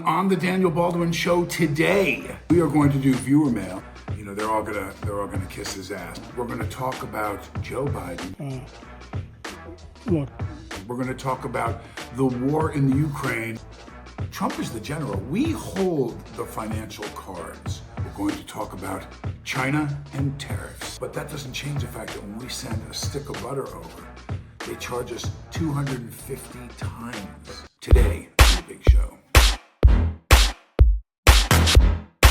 On the Daniel Baldwin Show today, we are going to do viewer mail. You know, they're all gonna kiss his ass. We're gonna talk about Joe Biden. Look, we're gonna talk about the war in the Ukraine. Trump is the general. We hold the financial cards. We're going to talk about China and tariffs. But that doesn't change the fact that when we send a stick of butter over, they charge us 250 times. Today on the Big Show.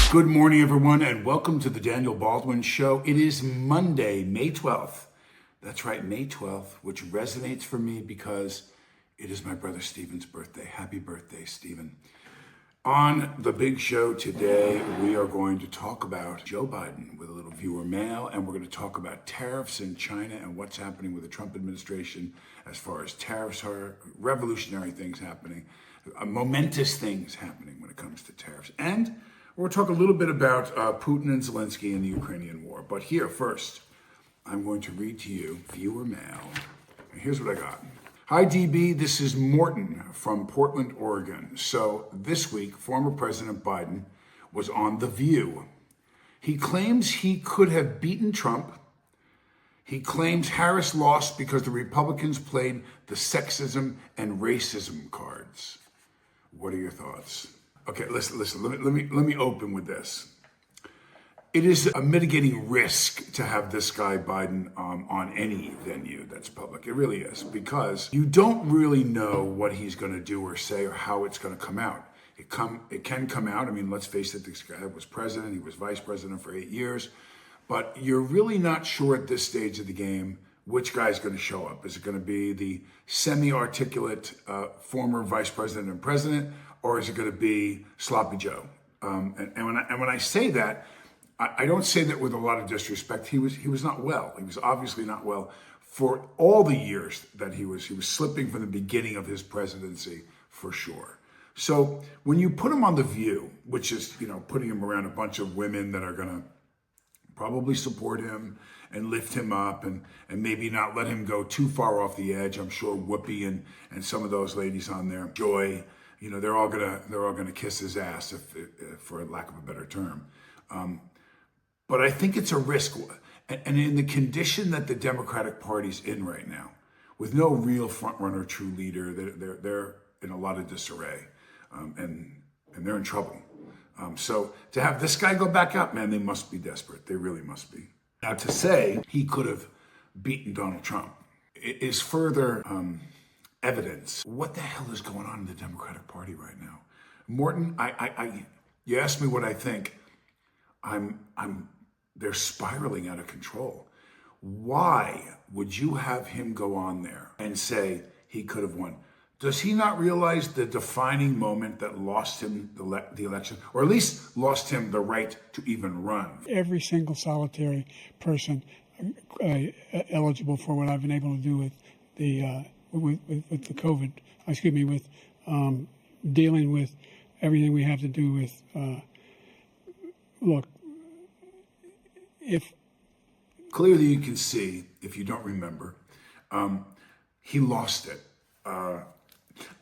Good morning, everyone, and welcome to the Daniel Baldwin Show. It is Monday, May 12th. That's right, May 12th, which resonates for me because it is my brother Stephen's birthday. Happy birthday, Stephen. On the Big Show today, we are going to talk about Joe Biden with a little viewer mail, and we're going to talk about tariffs in China and what's happening with the Trump administration as far as tariffs are, revolutionary things happening, momentous things happening when it comes to tariffs. And we'll talk a little bit about Putin and Zelensky and the Ukrainian war. But here, first, I'm going to read to you viewer mail. And here's what I got. Hi, DB. This is Morton from Portland, Oregon. So this week, former President Biden was on The View. He claims he could have beaten Trump. He claims Harris lost because the Republicans played the sexism and racism cards. What are your thoughts? Okay, listen. Let me open with this. It is a mitigating risk to have this guy Biden on any venue that's public. It really is, because you don't really know what he's going to do or say or how it's going to come out. It can come out. I mean, let's face it. This guy was president. He was vice president for 8 years, but you're really not sure at this stage of the game which guy's going to show up. Is it going to be the semi-articulate former vice president and president? Or is it going to be Sloppy Joe? And when I say that, I don't say that with a lot of disrespect. He was not well. He was obviously not well for all the years that he was slipping from the beginning of his presidency, for sure. So when you put him on The View, which is, putting him around a bunch of women that are going to probably support him and lift him up and maybe not let him go too far off the edge. I'm sure Whoopi and some of those ladies on there, Joy, they're all gonna kiss his ass, if for lack of a better term. But I think it's a risk, and in the condition that the Democratic Party's in right now, with no real front runner, true leader, they're in a lot of disarray, and they're in trouble. So to have this guy go back up, man, they must be desperate. They really must be. Now, to say he could have beaten Donald Trump is further evidence. What the hell is going on in the Democratic Party right now? Morton, you asked me what I think. They're spiraling out of control. Why would you have him go on there and say he could have won? Does he not realize the defining moment that lost him the election, or at least lost him the right to even run? every single solitary person eligible for what I've been able to do with the with the COVID, with dealing with everything we have to do with. Look, if clearly you can see, if you don't remember, he lost it.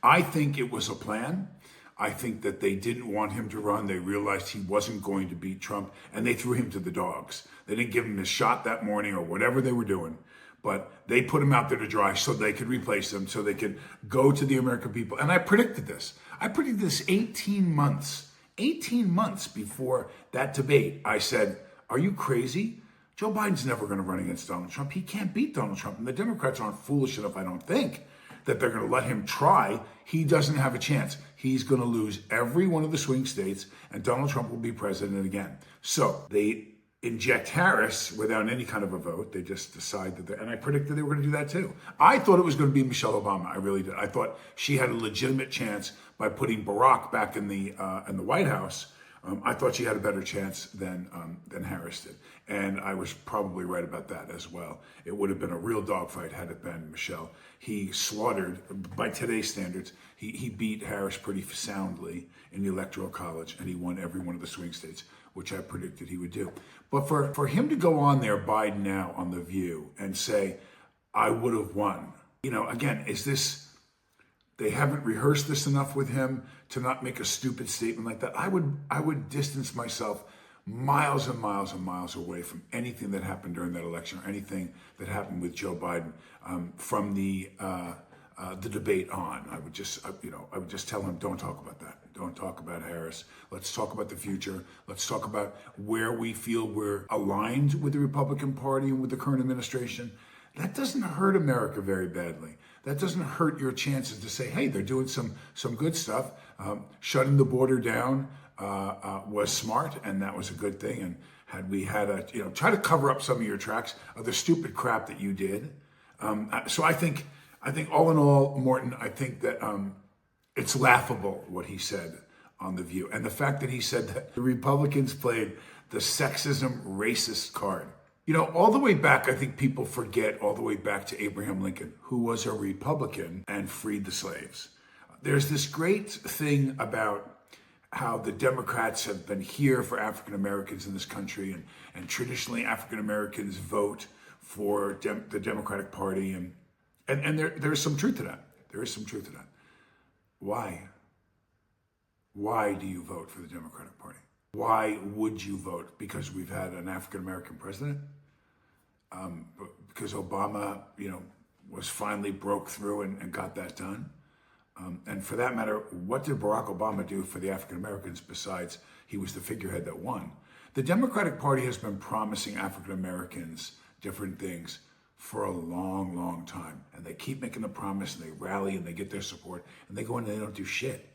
I think it was a plan. I think that they didn't want him to run. They realized he wasn't going to beat Trump, and they threw him to the dogs. They didn't give him his shot that morning or whatever they were doing, but they put him out there to dry so they could replace him, so they could go to the American people. And I predicted this. 18 months before that debate. I said, are you crazy? Joe Biden's never going to run against Donald Trump. He can't beat Donald Trump. And the Democrats aren't foolish enough, I don't think, that they're going to let him try. He doesn't have a chance. He's going to lose every one of the swing states, and Donald Trump will be president again. So they inject Harris without any kind of a vote. They just decide that, and I predicted they were going to do that too. I thought it was going to be Michelle Obama. I really did. I thought she had a legitimate chance by putting Barack back in the White House. I thought she had a better chance than Harris did. And I was probably right about that as well. It would have been a real dogfight had it been Michelle. He slaughtered, by today's standards, he beat Harris pretty soundly in the Electoral College, and he won every one of the swing states, which I predicted he would do. But for him to go on there, Biden now on The View, and say, I would have won. Again, is this they haven't rehearsed this enough with him to not make a stupid statement like that. I would distance myself miles and miles and miles away from anything that happened during that election or anything that happened with Joe Biden from the debate on. I would just tell him, don't talk about that. Don't talk about Harris. Let's talk about the future. Let's talk about where we feel we're aligned with the Republican Party and with the current administration. That doesn't hurt America very badly. That doesn't hurt your chances to say, hey, they're doing some good stuff. Shutting the border down was smart, and that was a good thing. And had we had try to cover up some of your tracks of the stupid crap that you did. So I think all in all, Morton, I think that it's laughable what he said on The View. And the fact that he said that the Republicans played the sexism, racist card. All the way back, I think people forget all the way back to Abraham Lincoln, who was a Republican and freed the slaves. There's this great thing about how the Democrats have been here for African Americans in this country, and traditionally African Americans vote for the Democratic Party, and there's some truth to that. There is some truth to that. Why? Why do you vote for the Democratic Party? Why would you vote? Because we've had an African American president? Because Obama, was finally broke through and got that done? And for that matter, what did Barack Obama do for the African Americans besides he was the figurehead that won? The Democratic Party has been promising African Americans different things for a long, long time. And they keep making the promise, and they rally, and they get their support, and they go in and they don't do shit.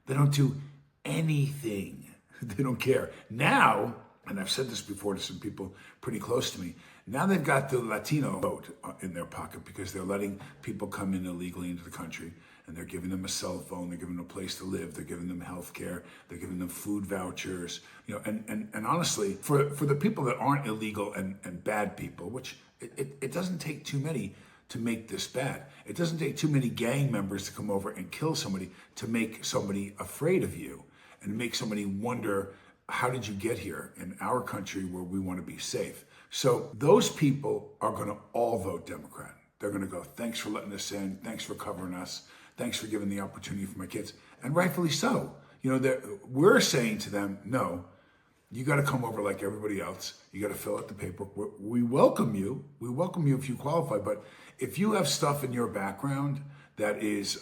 They don't do anything. They don't care. Now, and I've said this before to some people pretty close to me, now they've got the Latino vote in their pocket because they're letting people come in illegally into the country, and they're giving them a cell phone, they're giving them a place to live, they're giving them health care, they're giving them food vouchers, and honestly, for the people that aren't illegal and bad people, which it doesn't take too many to make this bad. It doesn't take too many gang members to come over and kill somebody to make somebody afraid of you and make somebody wonder, how did you get here in our country where we want to be safe? So those people are going to all vote Democrat. They're going to go, thanks for letting us in. Thanks for covering us. Thanks for giving the opportunity for my kids. And rightfully so. We're saying to them, no, you got to come over like everybody else. You got to fill out the paperwork. We welcome you. We welcome you if you qualify. But if you have stuff in your background that is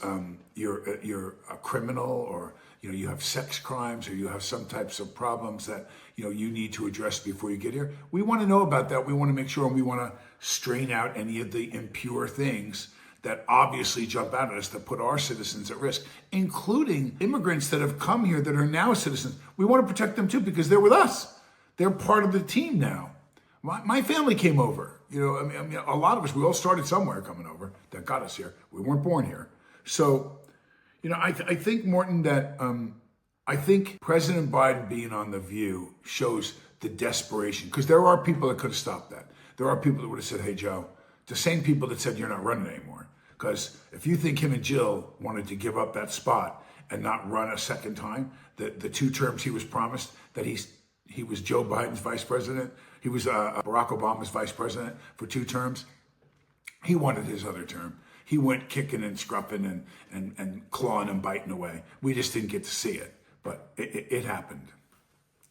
you're a criminal, or you have sex crimes, or you have some types of problems that you need to address before you get here, we want to know about that. We want to make sure, and we want to strain out any of the impure things that obviously jump out at us that put our citizens at risk, including immigrants that have come here that are now citizens. We want to protect them too because they're with us. They're part of the team now. My family came over. I mean, a lot of us, we all started somewhere coming over that got us here. We weren't born here. So, I think, Morton, that I think President Biden being on The View shows the desperation, because there are people that could have stopped that. There are people that would have said, hey, Joe, the same people that said you're not running anymore. Because if you think him and Jill wanted to give up that spot and not run a second time, the 2 terms he was promised, that he was Joe Biden's vice president, he was Barack Obama's vice president for 2 terms, he wanted his other term. He went kicking and scruffing and clawing and biting away. We just didn't get to see it, but it happened.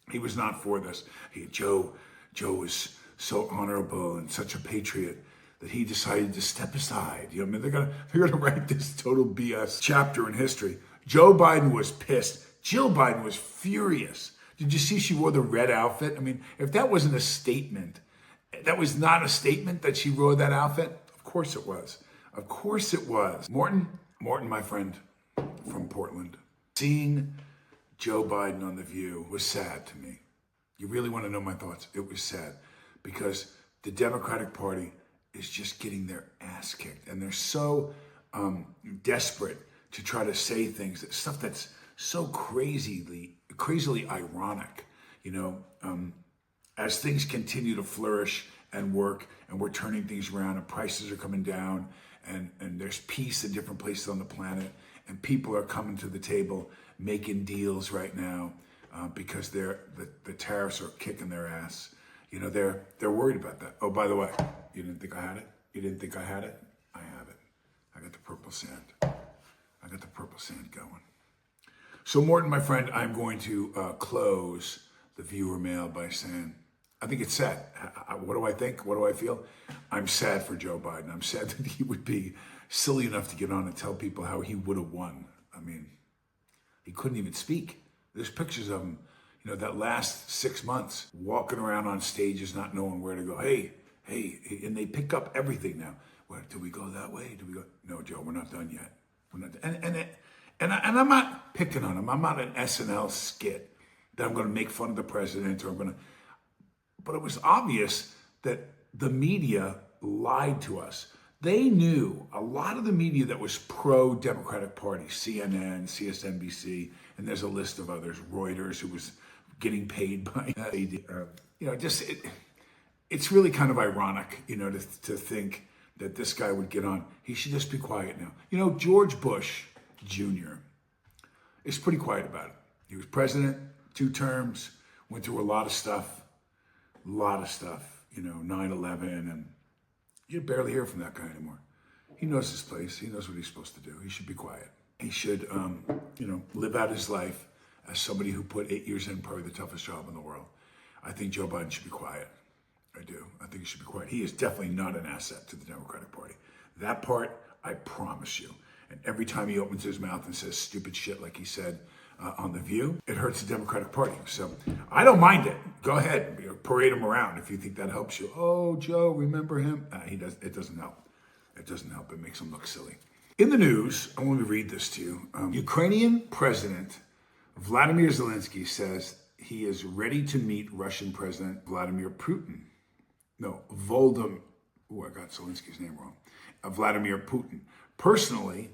He was not for this. Joe was so honorable and such a patriot that he decided to step aside. They're gonna write this total BS chapter in history. Joe Biden was pissed. Jill Biden was furious. Did you see she wore the red outfit? I mean, if that wasn't a statement, that was not a statement that she wore that outfit. Of course it was. Of course it was. Morton, my friend from Portland, seeing Joe Biden on The View was sad to me. You really want to know my thoughts? It was sad because the Democratic Party is just getting their ass kicked, and they're so desperate to try to say things, stuff that's so crazily ironic, as things continue to flourish and work, and we're turning things around, and prices are coming down, and there's peace in different places on the planet, and people are coming to the table making deals right now because the tariffs are kicking their ass. They're worried about that. Oh, by the way, you didn't think I had it? You didn't think I had it? I have it. I got the purple sand. I got the purple sand going. So Morton, my friend, I'm going to close the viewer mail by saying, I think it's sad. What do I think? What do I feel? I'm sad for Joe Biden. I'm sad that he would be silly enough to get on and tell people how he would have won. I mean, he couldn't even speak. There's pictures of him, that last 6 months, walking around on stages, not knowing where to go. Hey, and they pick up everything now. Where do we go that way? Do we go? No, Joe, we're not done yet. We're not. And I'm not picking on him. I'm not an SNL skit that I'm going to make fun of the president or I'm going to. But it was obvious that the media lied to us. They knew, a lot of the media that was pro-Democratic Party, CNN, CSNBC, and there's a list of others, Reuters, who was getting paid by, it's really kind of ironic, to think that this guy would get on. He should just be quiet now. George Bush Jr. is pretty quiet about it. He was president 2 terms, went through a lot of stuff, 9/11, and you barely hear from that guy anymore. He knows his place. He knows what he's supposed to do. He should be quiet. He should, live out his life as somebody who put 8 years in probably the toughest job in the world. I think Joe Biden should be quiet. I do. I think he should be quiet. He is definitely not an asset to the Democratic Party. That part, I promise you. And every time he opens his mouth and says stupid shit like he said on The View, it hurts the Democratic Party. So I don't mind it. Go ahead, parade him around if you think that helps you. Oh, Joe, remember him? It doesn't help. It doesn't help. It makes him look silly. In the news, I want to read this to you. Ukrainian President Vladimir Zelensky says he is ready to meet Russian President Vladimir Putin. No, Voldemir. Oh, I got Zelensky's name wrong. Vladimir Putin. Personally,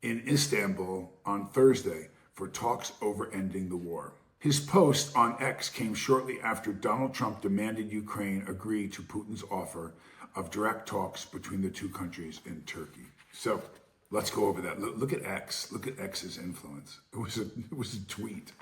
in Istanbul on Thursday for talks over ending the war. His post on X came shortly after Donald Trump demanded Ukraine agree to Putin's offer of direct talks between the two countries in Turkey. So let's go over that. Look at X. Look at X's influence. It was a tweet.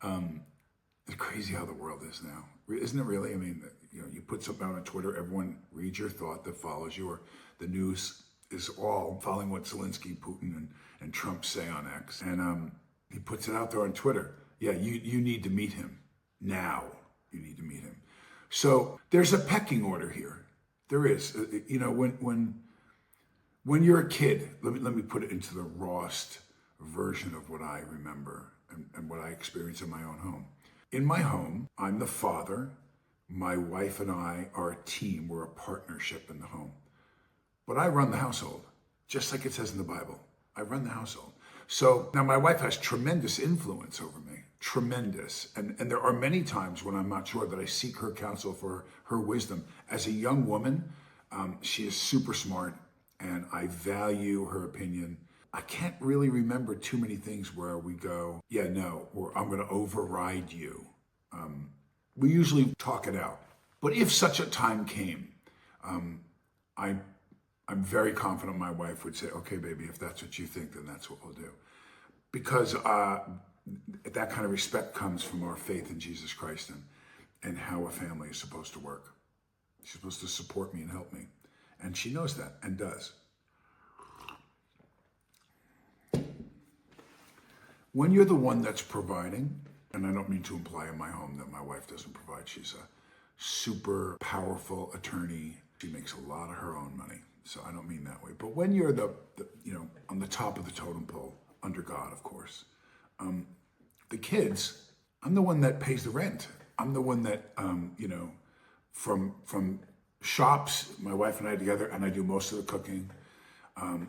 It's crazy how the world is now. Isn't it really? I mean, you put something out on Twitter, everyone reads your thought that follows you, or the news is all following what Zelensky, Putin, and Trump say on X. And he puts it out there on Twitter. Yeah, you need to meet him. Now you need to meet him. So there's a pecking order here. There is. When you're a kid, let me put it into the rawest version of what I remember and what I experience in my own home. In my home, I'm the father. My wife and I are a team. We're a partnership in the home. But I run the household, just like it says in the Bible. I run the household. So now my wife has tremendous influence over me, tremendous. And there are many times when I'm not sure that I seek her counsel for her wisdom. As a young woman, she is super smart and I value her opinion. I can't really remember too many things where we go, yeah, no, or I'm going to override you. We usually talk it out. But if such a time came, I'm very confident my wife would say, okay, baby, if that's what you think, then that's what we'll do. Because that kind of respect comes from our faith in Jesus Christ and how a family is supposed to work. She's supposed to support me and help me. And she knows that and does. When you're the one that's providing, and I don't mean to imply in my home that my wife doesn't provide. She's a super powerful attorney. She makes a lot of her own money. So I don't mean that way. But when you're the on the top of the totem pole, under God, of course, the kids, I'm the one that pays the rent. I'm the one that, from shops, my wife and I together, and I do most of the cooking.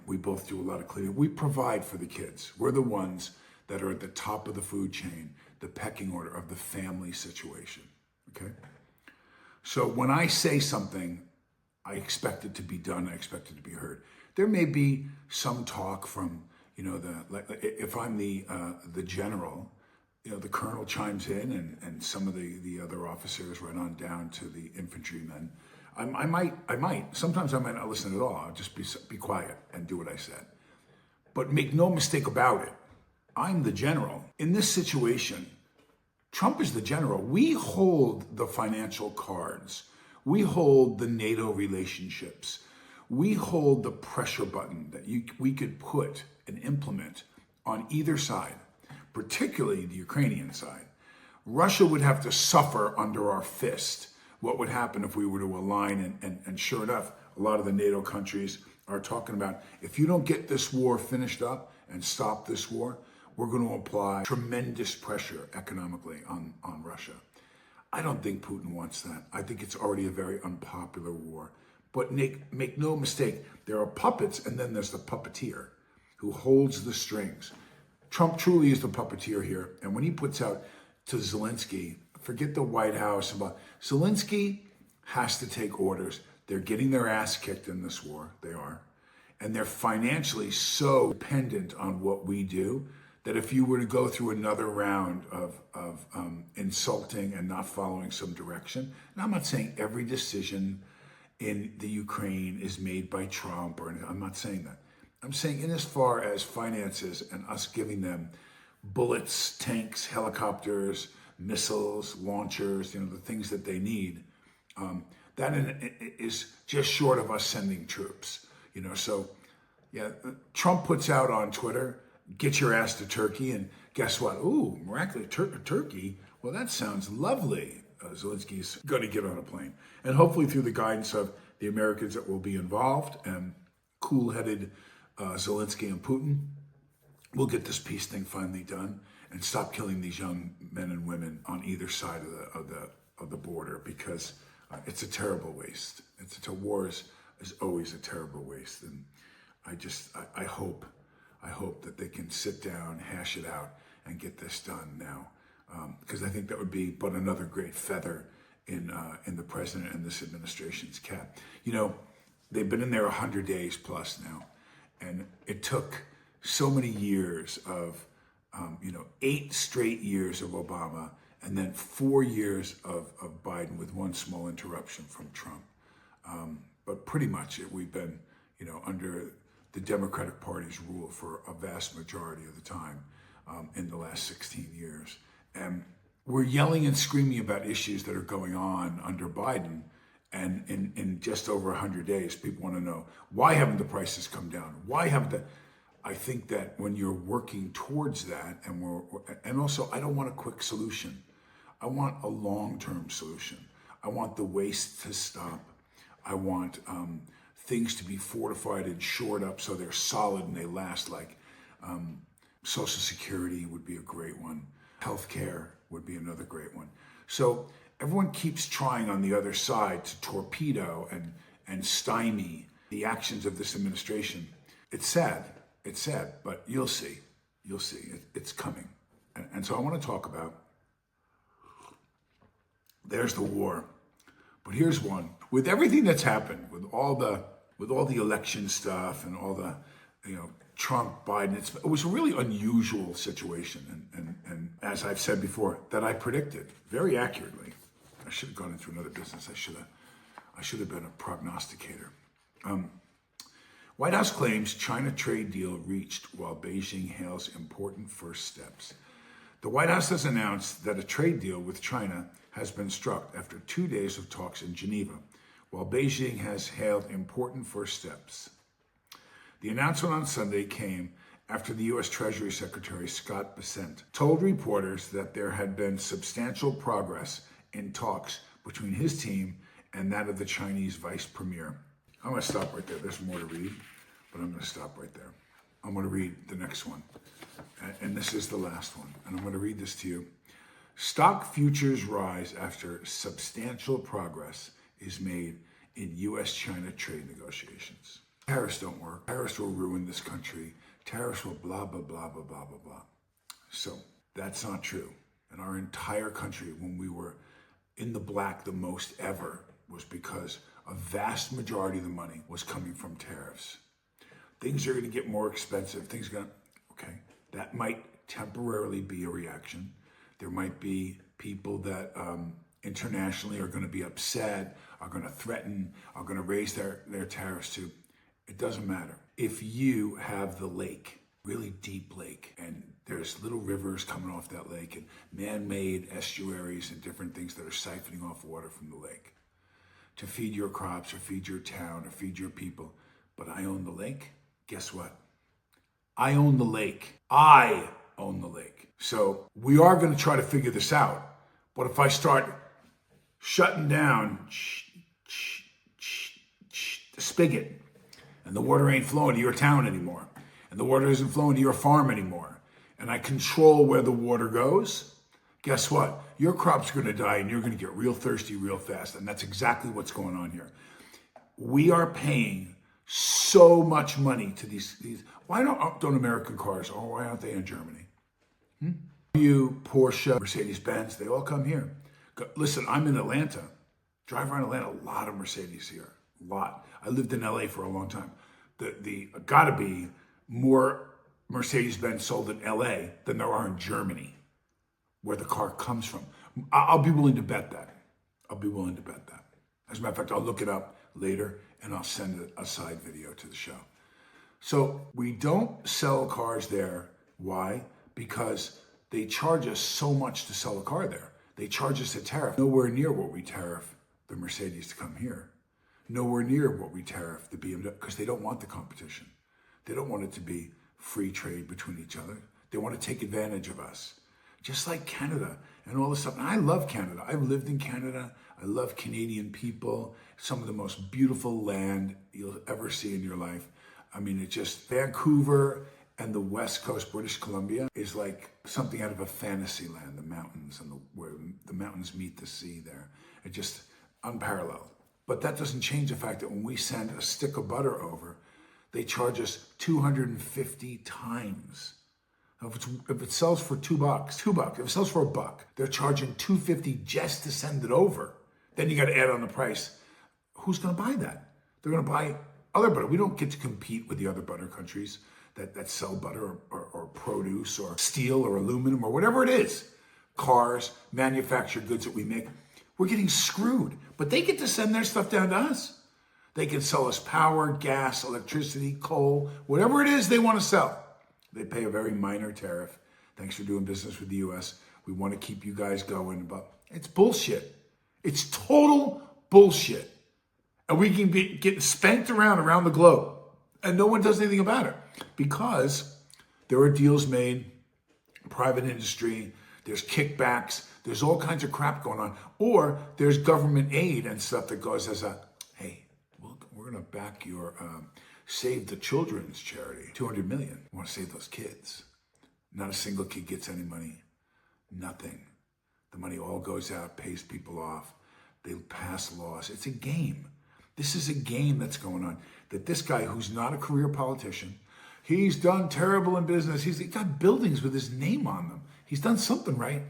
We both do a lot of cleaning. We provide for the kids. We're the ones that are at the top of the food chain, the pecking order of the family situation, okay? So when I say something, I expect it to be done. I expect it to be heard. There may be some talk from, if I'm the general, the colonel chimes in, and some of the other officers right on down to the infantrymen. I might. Sometimes I might not listen at all. I'll just be quiet and do what I said. But make no mistake about it. I'm the general. In this situation, Trump is the general. We hold the financial cards. We hold the NATO relationships. We hold the pressure button that we could put and implement on either side, particularly the Ukrainian side, Russia would have to suffer under our fist. What would happen if we were to align? And sure enough, a lot of the NATO countries are talking about, if you don't get this war finished up and stop this war, we're going to apply tremendous pressure economically on Russia. I don't think Putin wants that. I think it's already a very unpopular war. But make no mistake, there are puppets, and then there's the puppeteer who holds the strings. Trump truly is the puppeteer here. And when he puts out to Zelensky, forget the White House, Zelensky has to take orders. They're getting their ass kicked in this war. They are. And they're financially so dependent on what we do that if you were to go through another round of insulting and not following some direction, and I'm not saying every decision in the Ukraine is made by Trump, or I'm not saying that. I'm saying in as far as finances and us giving them bullets, tanks, helicopters, missiles, launchers, the things that they need, that is just short of us sending troops. So yeah, Trump puts out on Twitter, get your ass to Turkey, and guess what? Ooh, miraculous Turkey. Well, that sounds lovely. Zelensky's going to get on a plane. And hopefully through the guidance of the Americans that will be involved and cool-headed Zelensky and Putin, we'll get this peace thing finally done and stop killing these young men and women on either side of the border, because it's a terrible waste. War is always a terrible waste. And I hope that they can sit down, hash it out, and get this done now. Because I think that would be but another great feather in the president and this administration's cap. They've been in there 100 days plus now, and it took so many years of, 8 straight years of Obama, and then 4 years of Biden with one small interruption from Trump. But pretty much we've been, under the Democratic Party's rule for a vast majority of the time in the last 16 years. And we're yelling and screaming about issues that are going on under Biden. And in just over 100 days, people want to know, why haven't the prices come down? Why haven't the... I think that when you're working towards that, and also I don't want a quick solution. I want a long-term solution. I want the waste to stop. I want things to be fortified and shored up so they're solid and they last, like Social Security would be a great one. Healthcare would be another great one. So everyone keeps trying on the other side to torpedo and stymie the actions of this administration. It's sad, but you'll see. It's coming. And so I want to talk about, there's the war. But here's one. With everything that's happened, with all the election stuff and all the, Trump, Biden, it was a really unusual situation. And as I've said before, that I predicted very accurately. I should have gone into another business. I should have been a prognosticator. White House claims China trade deal reached while Beijing hails important first steps. The White House has announced that a trade deal with China has been struck after 2 days of talks in Geneva, while Beijing has hailed important first steps. The announcement on Sunday came after the U.S. Treasury Secretary Scott Bessent told reporters that there had been substantial progress in talks between his team and that of the Chinese vice premier. I'm going to stop right there. There's more to read, but I'm going to stop right there. I'm going to read the next one, and this is the last one, and I'm going to read this to you. Stock futures rise after substantial progress is made in U.S.-China trade negotiations. Tariffs don't work. Tariffs will ruin this country. Tariffs will blah, blah, blah, blah, blah, blah, blah. So that's not true. And our entire country, when we were in the black the most ever, was because a vast majority of the money was coming from tariffs. Things are going to get more expensive. Okay, that might temporarily be a reaction. There might be people that internationally are going to be upset, are going to threaten, are going to raise their tariffs too. It doesn't matter. If you have the lake, really deep lake, and there's little rivers coming off that lake and man-made estuaries and different things that are siphoning off water from the lake to feed your crops or feed your town or feed your people, but I own the lake, guess what? I own the lake. I own the lake. So we are going to try to figure this out. But if I start shutting down the spigot, and the water ain't flowing to your town anymore, and the water isn't flowing to your farm anymore, and I control where the water goes, guess what? Your crop's going to die and you're going to get real thirsty real fast. And that's exactly what's going on here. We are paying so much money to these why don't American cars, why aren't they in Germany? You, Porsche, Mercedes-Benz, they all come here. Listen, I'm in Atlanta. Drive around Atlanta, a lot of Mercedes here, a lot. I lived in LA for a long time. The gotta be more Mercedes-Benz sold in LA than there are in Germany, where the car comes from. I'll be willing to bet that. I'll be willing to bet that. As a matter of fact, I'll look it up later and I'll send a side video to the show. So we don't sell cars there. Why? Because they charge us so much to sell a car there. They charge us a tariff nowhere near what we tariff the Mercedes to come here. Nowhere near what we tariff the BMW, because they don't want the competition. They don't want it to be free trade between each other. They want to take advantage of us. Just like Canada and all this stuff. And I love Canada. I've lived in Canada. I love Canadian people. Some of the most beautiful land you'll ever see in your life. I mean, it's just Vancouver and the West Coast, British Columbia, is like something out of a fantasy land. The mountains and where the mountains meet the sea there. It's just unparalleled. But that doesn't change the fact that when we send a stick of butter over, they charge us 250 times. Now, if it sells for $2, if it sells for $1, they're charging $250 just to send it over. Then you got to add on the price. Who's going to buy that? They're going to buy other butter. We don't get to compete with the other butter countries that sell butter or produce or steel or aluminum or whatever it is. Cars, manufactured goods that we make. We're getting screwed. But they get to send their stuff down to us. They can sell us power, gas, electricity, coal, whatever it is they want to sell. They pay a very minor tariff. Thanks for doing business with the U.S. We want to keep you guys going, but it's bullshit. It's total bullshit. And we can be getting spanked around the globe, and no one does anything about it because there are deals made, private industry, there's kickbacks, there's all kinds of crap going on, or there's government aid and stuff that goes as a, hey, we're going to back your Save the Children's charity, $200 million. We want to save those kids. Not a single kid gets any money. Nothing. The money all goes out, pays people off. They pass laws. It's a game. This is a game that's going on. That this guy, who's not a career politician, he's done terrible in business. He's got buildings with his name on them. He's done something right.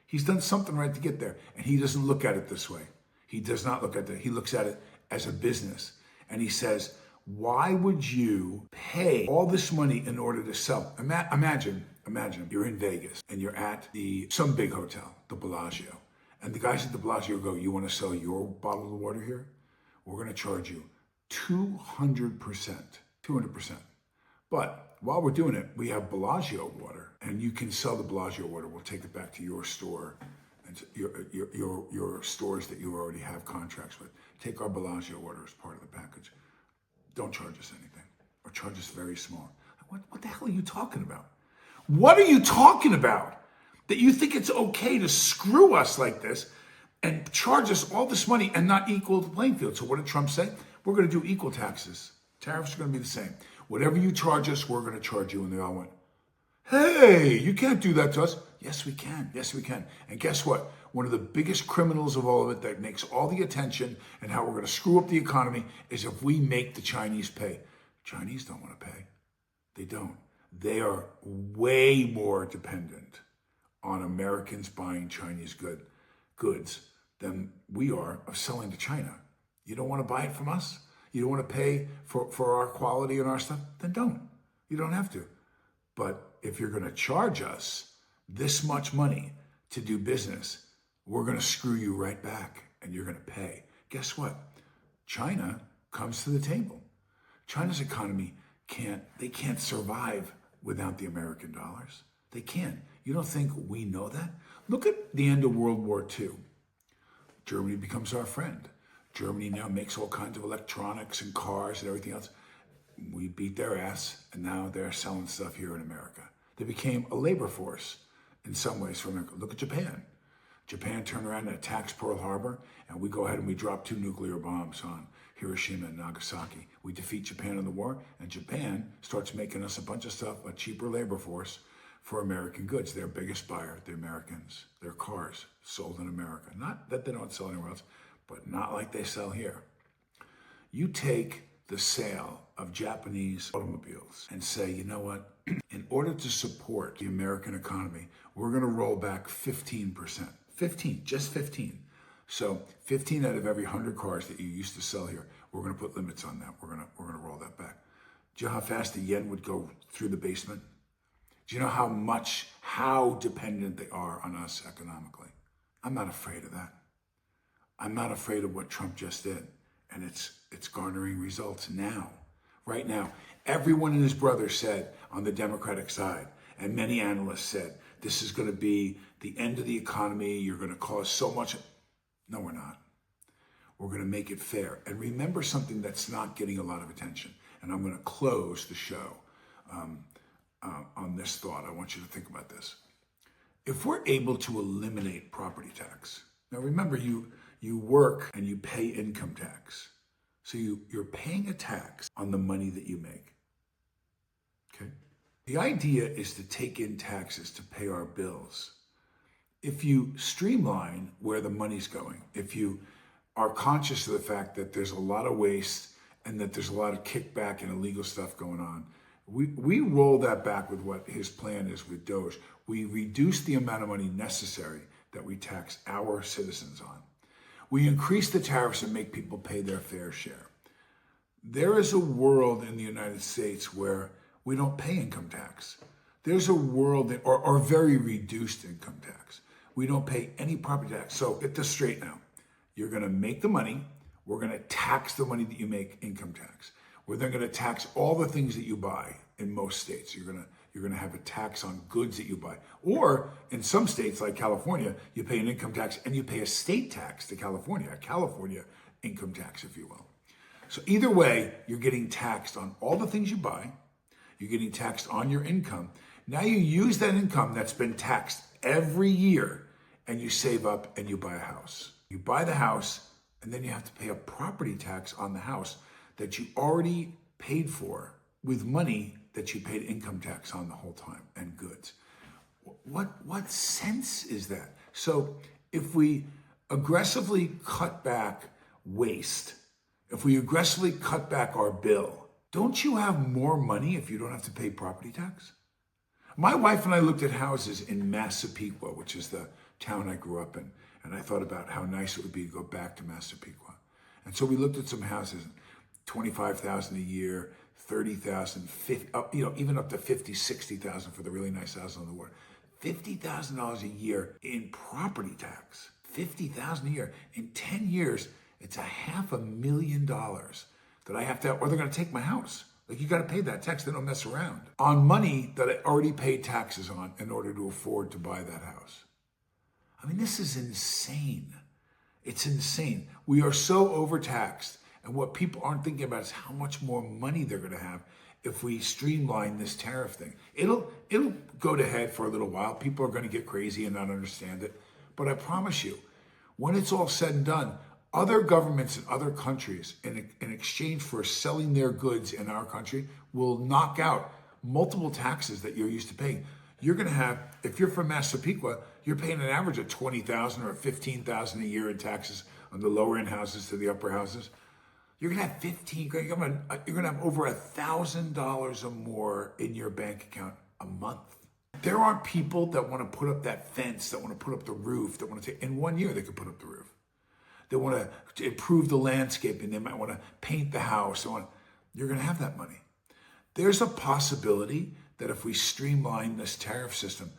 He's done something right to get there. And he doesn't look at it this way. He does not look at it. He looks at it as a business. And he says, why would you pay all this money in order to sell? Imagine you're in Vegas and you're at some big hotel, the Bellagio. And the guys at the Bellagio go, you want to sell your bottle of water here? We're going to charge you 200%. 200%. But while we're doing it, we have Bellagio water, and you can sell the Bellagio water. We'll take it back to your store and your stores that you already have contracts with. Take our Bellagio water as part of the package. Don't charge us anything, or charge us very small. What the hell are you talking about? What are you talking about? That you think it's okay to screw us like this and charge us all this money and not equal the playing field? So what did Trump say? We're going to do equal taxes. Tariffs are going to be the same. Whatever you charge us, we're going to charge you. And they all went, hey, you can't do that to us. Yes, we can. Yes, we can. And guess what? One of the biggest criminals of all of it that makes all the attention and how we're going to screw up the economy is if we make the Chinese pay. Chinese don't want to pay. They don't. They are way more dependent on Americans buying Chinese goods than we are of selling to China. You don't want to buy it from us? You don't want to pay for our quality and our stuff? Then don't. You don't have to. But if you're going to charge us this much money to do business, we're going to screw you right back and you're going to pay. Guess what? China comes to the table. China's economy can't survive without the American dollars. They can't. You don't think we know that? Look at the end of World War II. Germany becomes our friend. Germany now makes all kinds of electronics and cars and everything else. We beat their ass, and now they're selling stuff here in America. They became a labor force in some ways for America. Look at Japan. Japan turned around and attacked Pearl Harbor, and we go ahead and we drop 2 nuclear bombs on Hiroshima and Nagasaki. We defeat Japan in the war, and Japan starts making us a bunch of stuff, a cheaper labor force for American goods. Their biggest buyer, the Americans, their cars sold in America. Not that they don't sell anywhere else, but not like they sell here. You take the sale of Japanese automobiles and say, you know what? In order to support the American economy, we're going to roll back 15%. 15, just 15. So 15 out of every 100 cars that you used to sell here, we're going to put limits on that. We're going to roll that back. Do you know how fast the yen would go through the basement? Do you know how dependent they are on us economically? I'm not afraid of that. I'm not afraid of what Trump just did. And it's garnering results now, right now. Everyone and his brother said on the Democratic side, and many analysts said, this is going to be the end of the economy. You're going to cause so much. No, we're not. We're going to make it fair. And remember something that's not getting a lot of attention. And I'm going to close the show on this thought. I want you to think about this. If we're able to eliminate property tax, now remember you work and you pay income tax. So you're paying a tax on the money that you make. Okay? The idea is to take in taxes to pay our bills. If you streamline where the money's going, if you are conscious of the fact that there's a lot of waste and that there's a lot of kickback and illegal stuff going on, we roll that back with what his plan is with Doge. We reduce the amount of money necessary that we tax our citizens on. We increase the tariffs and make people pay their fair share. There is a world in the United States where we don't pay income tax. There's a world or very reduced income tax. We don't pay any property tax. So get this straight now. You're going to make the money. We're going to tax the money that you make, income tax. We're then going to tax all the things that you buy in most states. You're going to have a tax on goods that you buy. Or in some states like California, you pay an income tax and you pay a state tax to California, a California income tax, if you will. So either way, you're getting taxed on all the things you buy. You're getting taxed on your income. Now you use that income that's been taxed every year and you save up and you buy a house. You buy the house and then you have to pay a property tax on the house that you already paid for with money that you paid income tax on the whole time and goods. What sense is that? So if we aggressively cut back waste, if we aggressively cut back our bill, don't you have more money if you don't have to pay property tax? My wife and I looked at houses in Massapequa, which is the town I grew up in, and I thought about how nice it would be to go back to Massapequa. And so we looked at some houses, $25,000 a year, $30,000, even up to $50,000, $60,000 for the really nice houses on the water. $50,000 a year in property tax. $50,000 a year. In 10 years, it's $500,000 that I have to, or they're going to take my house. Like, you got to pay that tax. They don't mess around. On money that I already paid taxes on in order to afford to buy that house. I mean, this is insane. It's insane. We are so overtaxed. And what people aren't thinking about is how much more money they're going to have if we streamline this tariff thing. It'll go to head for a little while. People are going to get crazy and not understand it. But I promise you, when it's all said and done, other governments in other countries, in exchange for selling their goods in our country, will knock out multiple taxes that you're used to paying. You're going to have, if you're from Massapequa, you're paying an average of $20,000 or $15,000 a year in taxes on the lower end houses to the upper houses. You're going to have $15,000. You're going to have over $1,000 or more in your bank account a month. There are people that want to put up that fence, that want to put up the roof, that want to take, in 1 year they could put up the roof. They want to improve the landscaping. They might want to paint the house. You're going to have that money. There's a possibility that if we streamline this tariff system,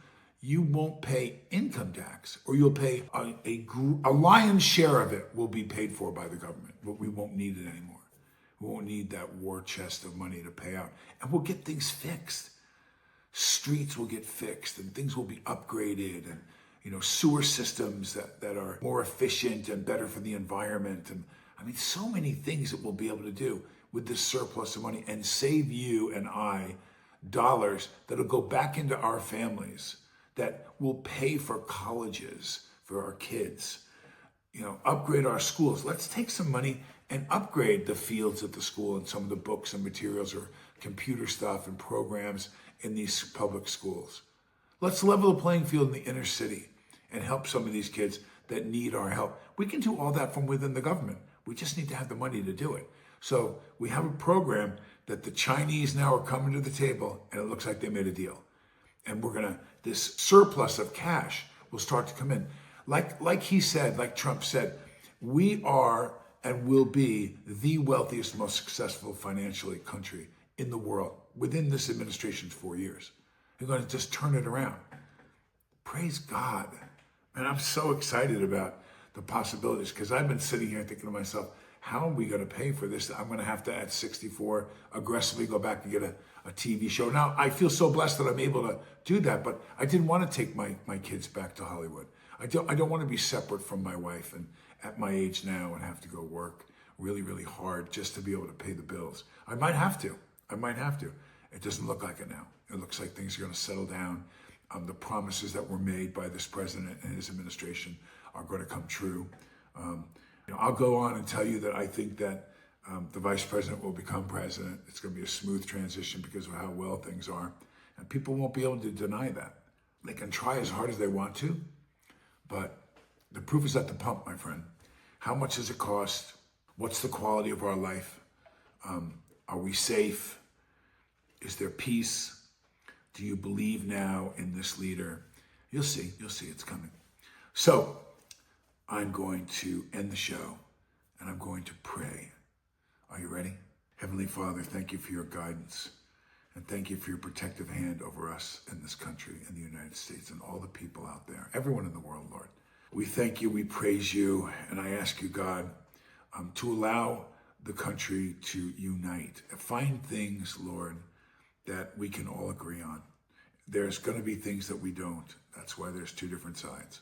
you won't pay income tax, or you'll pay a lion's share of it will be paid for by the government, but we won't need it anymore. We won't need that war chest of money to pay out, and we'll get things fixed. Streets will get fixed, and things will be upgraded, and sewer systems that are more efficient and better for the environment, and I mean, so many things that we'll be able to do. with this surplus of money and save you and I dollars that'll go back into our families, that will pay for colleges for our kids, upgrade our schools. Let's take some money and upgrade the fields at the school and some of the books and materials or computer stuff and programs in these public schools. Let's level the playing field in the inner city and help some of these kids that need our help. We can do all that from within the government. We just need to have the money to do it. So we have a program that the Chinese now are coming to the table, and it looks like they made a deal. And this surplus of cash will start to come in. Like he said, like Trump said, we are and will be the wealthiest, most successful financially country in the world within this administration's 4 years. We're going to just turn it around. Praise God. And I'm so excited about the possibilities, because I've been sitting here thinking to myself, how are we going to pay for this? I'm going to have to, at 64, aggressively go back and get a TV show. Now, I feel so blessed that I'm able to do that, but I didn't want to take my kids back to Hollywood. I don't want to be separate from my wife and at my age now and have to go work really, really hard just to be able to pay the bills. I might have to. It doesn't look like it now. It looks like things are going to settle down. The promises that were made by this president and his administration are going to come true. I'll go on and tell you that I think that the vice president will become president. It's going to be a smooth transition because of how well things are. And people won't be able to deny that. They can try as hard as they want to, but the proof is at the pump, my friend. How much does it cost? What's the quality of our life? Are we safe? Is there peace? Do you believe now in this leader? You'll see it's coming. So I'm going to end the show and I'm going to pray. Are you ready? Heavenly Father, thank you for your guidance and thank you for your protective hand over us in this country, in the United States, and all the people out there, everyone in the world, Lord. We thank you, we praise you, and I ask you, God, to allow the country to unite. Find things, Lord, that we can all agree on. There's going to be things that we don't. That's why there's two different sides.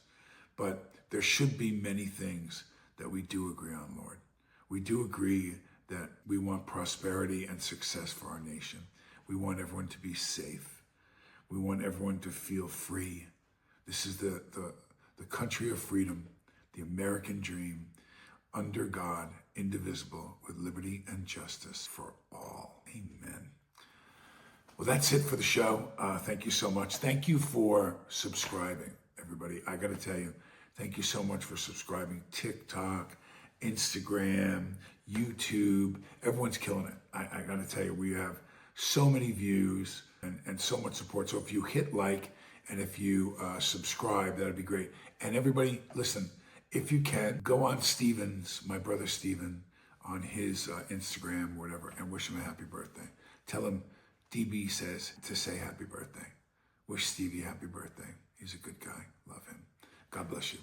But there should be many things that we do agree on, Lord. We do agree that we want prosperity and success for our nation. We want everyone to be safe. We want everyone to feel free. This is the country of freedom, the American dream, under God, indivisible, with liberty and justice for all. Amen. Well, that's it for the show. Thank you so much. Thank you for subscribing, everybody. I got to tell you, thank you so much for subscribing. TikTok, Instagram, YouTube, everyone's killing it. I got to tell you, we have so many views and so much support. So if you hit like and if you subscribe, that'd be great. And everybody, listen, if you can, go on Steven's, my brother Steven, on his Instagram, whatever, and wish him a happy birthday. Tell him DB says to say happy birthday. Wish Stevie happy birthday. He's a good guy. Love him. God bless you.